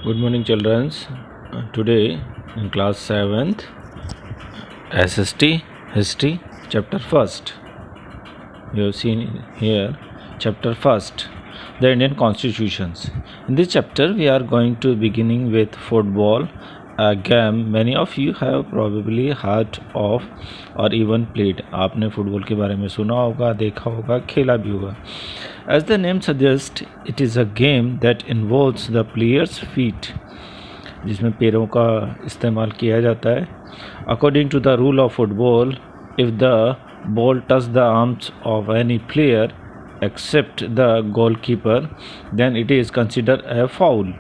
Good morning, children. Today in class 7th, SST History, chapter 1st. You have seen here, chapter 1st, the Indian Constitutions. In this chapter, we are going to beginning with football, a game many of you have probably heard of or even played. आपने football के बारे में सुना होगा, देखा होगा, खेला भी होगा. As the name suggests, it is a game that involves the player's feet, जिसमें पैरों का इस्तेमाल किया जाता है. According to the rule of football, if the ball touch the arms of any player except the goal keeper then it is consider a foul.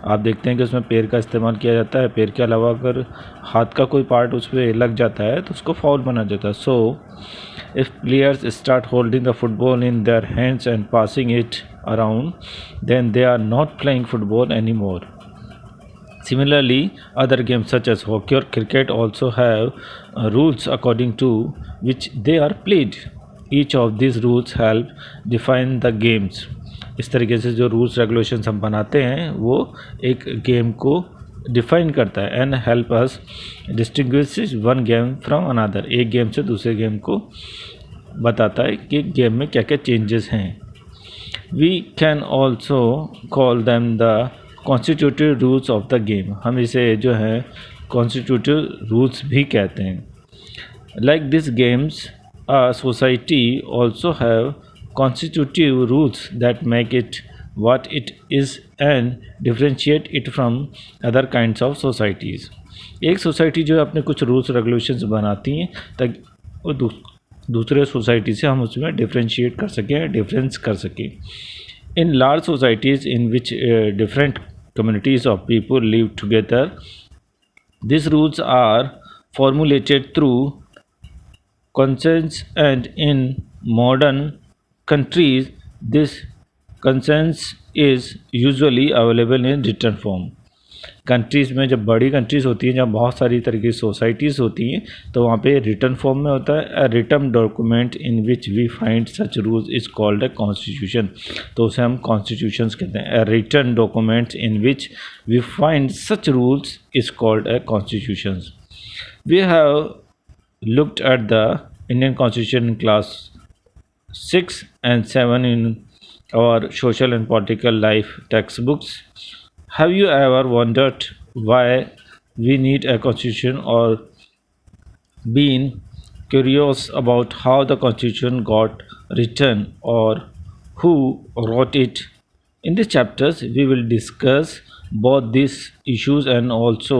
आप देखते हैं कि उसमें पैर का इस्तेमाल किया जाता है. पैर के अलावा अगर हाथ का कोई पार्ट उस पर लग जाता है तो उसको फाउल बना जाता है. So if players start holding the football in their hands and passing it around then they are not playing football any more. Similarly, other games such as hockey or cricket also have rules according to which they are played. Each of these rules help define the games. इस तरीके से जो rules regulations हम बनाते हैं वो एक game को डिफाइन करता है and help us distinguish one game from another. एक गेम से दूसरे गेम को बताता है कि गेम में क्या क्या चेंजेस हैं. We can also call them the constitutive rules of the game. हम इसे जो है कॉन्स्टिट्यूटिव रूल्स भी कहते हैं. Like this games a society also have constitutive rules that make it what it is and differentiate it from other kinds of societies. एक society जो है अपने कुछ रूल्स रेगुलेशंस बनाती हैं ताकि वो दूसरे सोसाइटी से हम उसमें डिफ्रेंशिएट कर सकें, डिफरेंस कर सकें. In large societies in which different communities of people live together, these rules are formulated through consensus, and in modern countries, this consensus is usually available in written form. Countries में जब बड़ी countries होती हैं, जहाँ बहुत सारी तरह की सोसाइटीज़ होती हैं, तो वहाँ पे रिटर्न फॉर्म में होता है. A written document in which we find such rules is called a constitution. तो उसे हम कॉन्स्टिट्यूशंस कहते हैं. A written document in which we find such rules is called a constitutions. We have looked at the Indian constitution in class 6 and 7 in our social and political life textbooks. Have you ever wondered why we need a constitution or been curious about how the constitution got written or who wrote it? In these chapters, we will discuss both these issues and also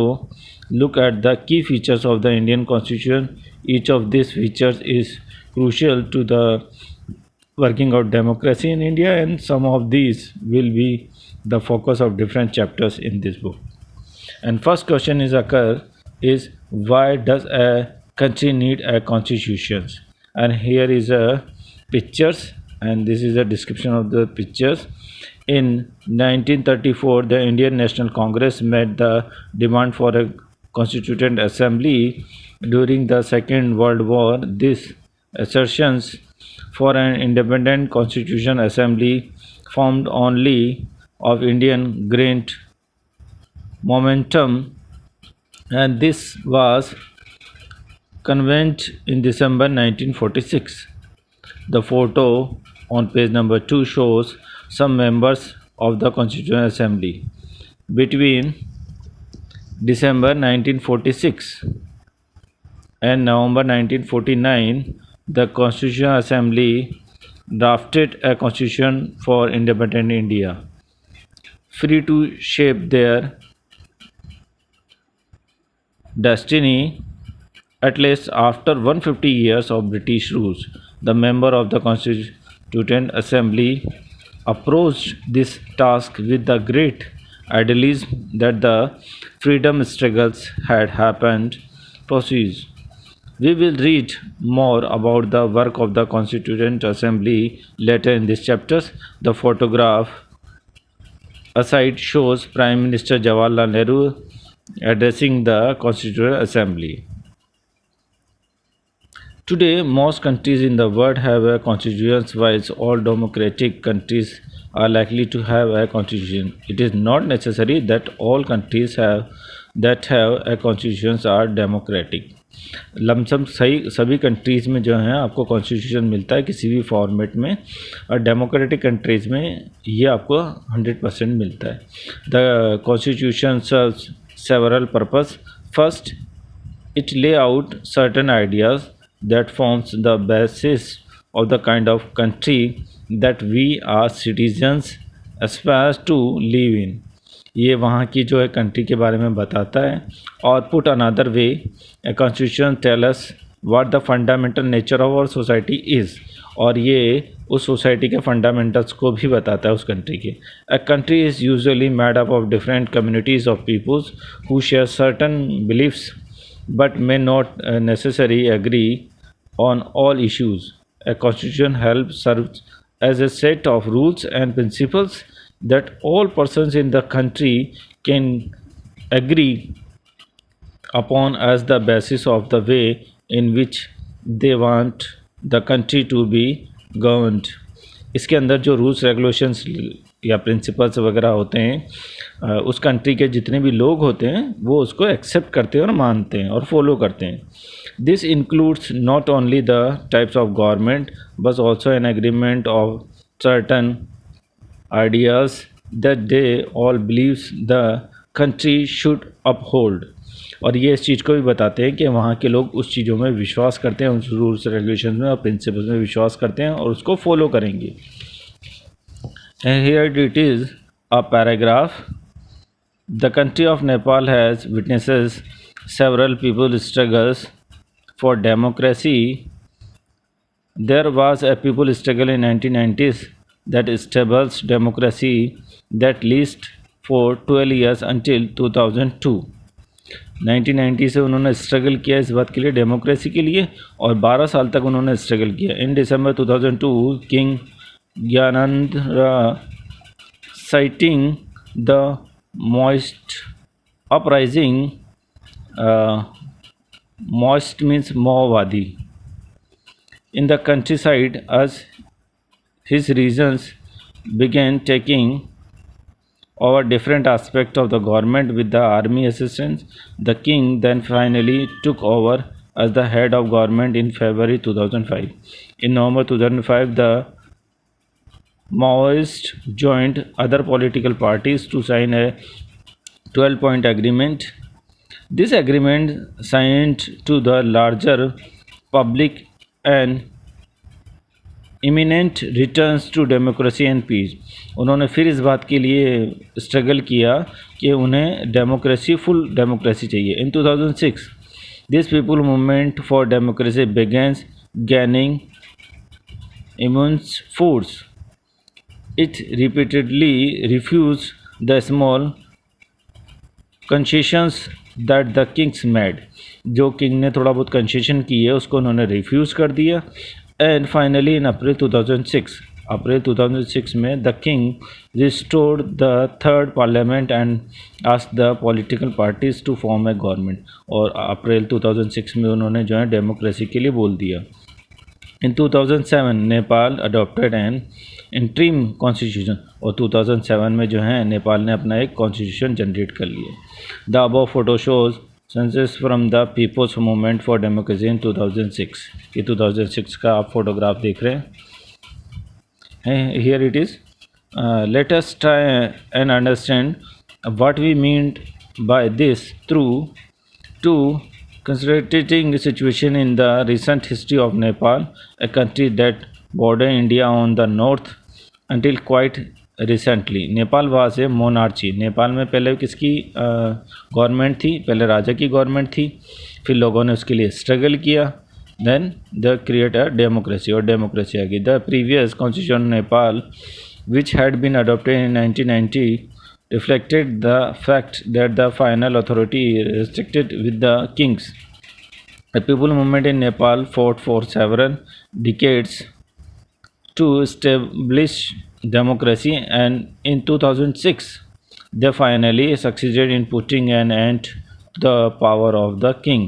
look at the key features of the Indian constitution. Each of these features is crucial to the working out democracy in India, and some of these will be the focus of different chapters in this book. And first question is why does a country need a constitution? And here is a pictures, and this is a description of the pictures. In 1934, the Indian National Congress made the demand for a constituent assembly. During the Second World War, these assertions for an independent constitution assembly formed only of Indian gained momentum, and this was convened in December 1946. The photo on page number 2 shows some members of the Constituent Assembly. Between December 1946 and November 1949, the Constitutional Assembly drafted a constitution for independent India, free to shape their destiny. At least after 150 years of British rule, the member of the Constituent Assembly approached this task with the great idealism that the freedom struggles had happened proceeds. We will read more about the work of the Constituent Assembly later in this chapter. The photograph aside shows Prime Minister Jawaharlal Nehru addressing the Constituent Assembly. Today, most countries in the world have a constitution, while all democratic countries are likely to have a constitution. It is not necessary that all countries have a constitutions are democratic. Lump sum सही सभी countries में जो है आपको constitution मिलता है किसी भी फॉर्मेट में, और डेमोक्रेटिक कंट्रीज़ में ये आपको 100% मिलता है. The constitution serves several purpose. First, it lay out certain ideas that forms the basis of the kind of country that we as citizens aspire to live in. ये वहाँ की जो है कंट्री के बारे में बताता है. और put another way, a constitution tell us what the fundamental nature of our society is. और ये उस सोसाइटी के फंडामेंटल्स को भी बताता है उस कंट्री के. A country is usually made up of different communities of peoples who share certain beliefs but may not necessarily agree on all issues. A constitution helps serve as a set of rules and principles that all persons in the country can agree upon as the basis of the way in which they want the country to be governed. इसके अंदर जो rules regulations या principles वगैरह होते हैं उस country के जितने भी लोग होते हैं वो उसको एक्सेप्ट करते हैं और मानते हैं और फॉलो करते हैं. This includes not only the types of government but also an agreement of certain ideas that they all believes the country should uphold. और ये इस चीज़ को भी बताते हैं कि वहाँ के लोग उस चीज़ों में विश्वास करते हैं, उस रूल्स रेगुलेशन में और प्रिंसिपल्स में विश्वास करते हैं और उसको फॉलो करेंगे. And here it is a paragraph. The country of Nepal has witnesses several people's struggles for democracy. There was a people struggle in 1990s that established democracy that lasted for 12 years until 2002. 1990 से उन्होंने struggle किया इस बात के लिए, democracy के लिए, और 12 साल तक उन्होंने स्ट्रगल किया. इन दिसंबर 2002 king ज्ञानंद्रा, citing the Maoist uprising, Maoist means Maowadi, in the countryside as his reasons began taking over different aspects of the government with the army assistance. The king then finally took over as the head of government in February 2005. In November 2005, the Maoists joined other political parties to sign a 12-point agreement. This agreement signed to the larger public and imminent returns to democracy and peace. उन्होंने फिर इस बात के लिए struggle किया कि उन्हें democracy, full democracy चाहिए. In 2006, this people movement for democracy began gaining immense force. It repeatedly refused the small concessions that the kings made. जो किंग ने थोड़ा बहुत कंसेशन की है उसको उन्होंने रिफ्यूज़ कर दिया. एंड फाइनली इन अप्रैल 2006 में the king restored the third parliament and asked the political parties to form a government. और अप्रैल 2006 में उन्होंने जो है डेमोक्रेसी के लिए बोल दिया. In 2007 Nepal adopted an interim constitution. और 2007 में जो है नेपाल ने अपना एक कॉन्स्टिट्यूशन जनरेट कर लिया. The above photo shows scenes from the people's movement for democracy in 2006. ये 2006 का आप फोटोग्राफ देख रहे हैं. Here it is. Let us try and understand what we mean by this through to considering the situation in the recent history of Nepal, a country that bordered India on the north until quite recently. Nepal was a monarchy. Nepal में पहले किसकी government थी? पहले राजा की government थी, फिर लोगों ने उसके लिए स्ट्रगल किया, then the create a democracy, और डेमोक्रेसी आ गई. The previous constitution Nepal which had been adopted in 1990 reflected the fact that the final authority restricted with the kings. The people movement in Nepal fought for several decades to establish democracy, and in 2006 they finally succeeded in putting an end to the power of the king.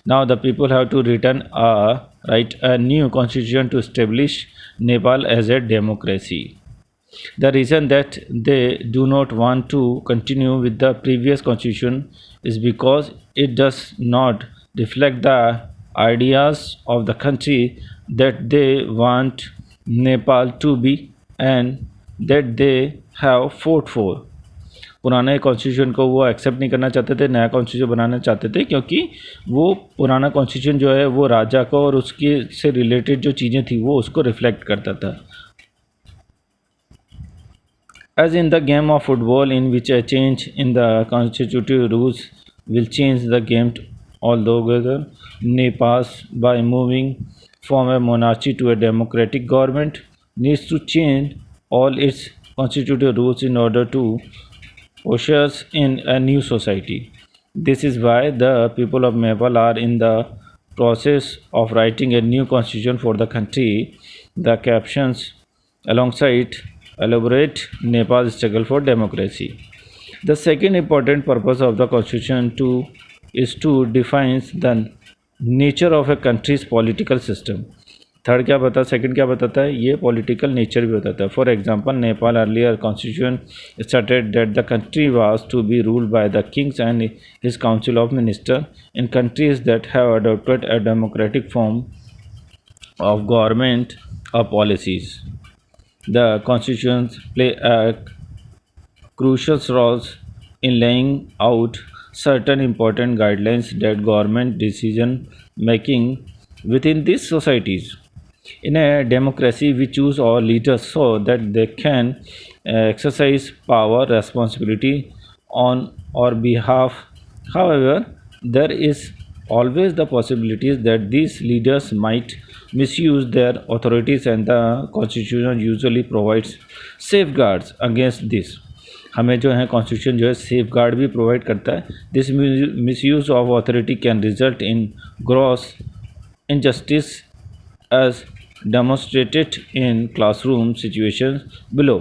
Now the people have to return a write a new constitution to establish Nepal as a democracy. The reason that they do not want to continue with the previous constitution is because it does not reflect the ideas of the country that they want Nepal to be and that they have fought for. पुराने constitution को वो accept नहीं करना चाहते थे, नया constitution बनाना चाहते थे, क्योंकि वो पुराना कॉन्स्टिट्यूशन जो है वो राजा को और उसके से रिलेटेड जो चीज़ें थी वो उसको रिफ्लेक्ट करता था. As in the game of football, in which a change in the constitutive rules will change the game altogether, Nepal, by moving from a monarchy to a democratic government, needs to change all its constitutive rules in order to ushers in a new society. This is why the people of Nepal are in the process of writing a new constitution for the country. The captions alongside elaborate Nepal's struggle for democracy. The second important purpose of the constitution is to define the nature of a country's political system. Third क्या बता second क्या बताता है, ये political nature भी बताता है. For example, Nepal earlier constitution started that the country was to be ruled by the kings and his council of minister. In countries that have adopted a democratic form of government और policies, the constitutions play a crucial role in laying out certain important guidelines that government decision making within these societies. In a democracy, we choose our leaders so that they can exercise power responsibility on our behalf. However, there is always the possibilities that these leaders might misuse their authorities, and the constitution usually provides safeguards against this. हमें जो है constitution जो है safe guard भी provide करता है. This misuse of authority can result in gross injustice as demonstrated in classroom situations below.